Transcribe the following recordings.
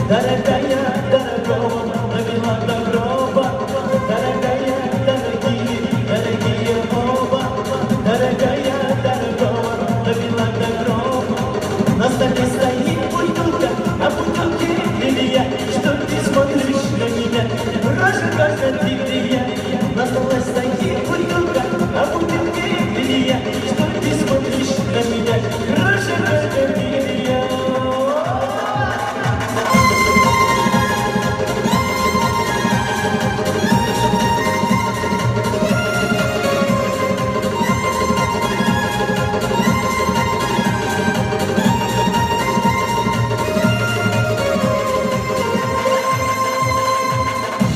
Дорогая, дорогого, навела доброва. Дорогая, дорогие оба. Дорогая, дорогого, навела доброва. На столе стоит бутылка, а в бутылке лилия. Что ты смотришь на меня? Рожа крокодилия. На столе стоит бутылка, а в бутылке лилия. Что ты смотришь на меня? Рожа крокодилия.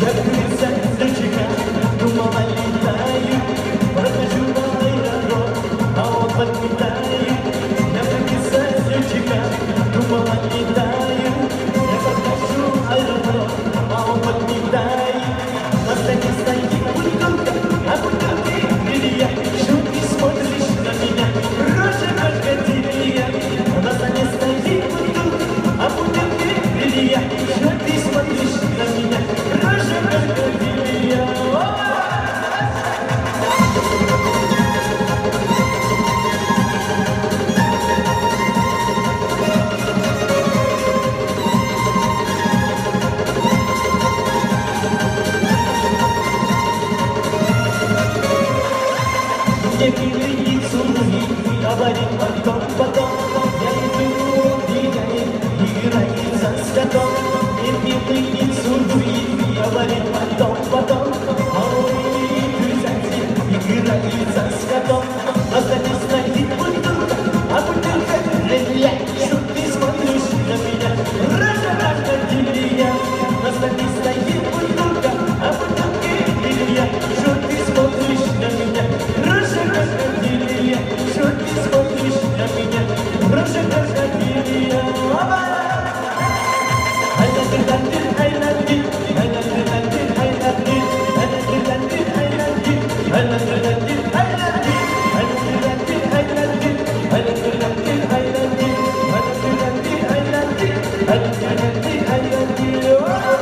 Я крыса, зайчика, думала летаю, прохожу по аэродром, а он подметает. Я крыса, зайчика, думала летаю, я прохожу аэродром, а он подметает. На столе стоит бутылка, а в бутылке лилия. Что ты смотришь на меня? Рожа крокодилия. На столе стоит бутылка, а в бутылке лилия. Что ты смотришь на меня? Рожа крокодилия. Мне милый целует, говорит потом. Я иду, бегает, играется с котом. Мне милый целует, говорит потом. А он играется с котом. На столе стоит бутылка, а бутылка лилия. Что ты смотришь на меня? Рожа крокодилия. На столе стоит бутылка, а бутылка лилия. Что ты смотришь на меня? Рожа крокодилия. Что ты смотришь на меня? Рожа крокодилия. I love you.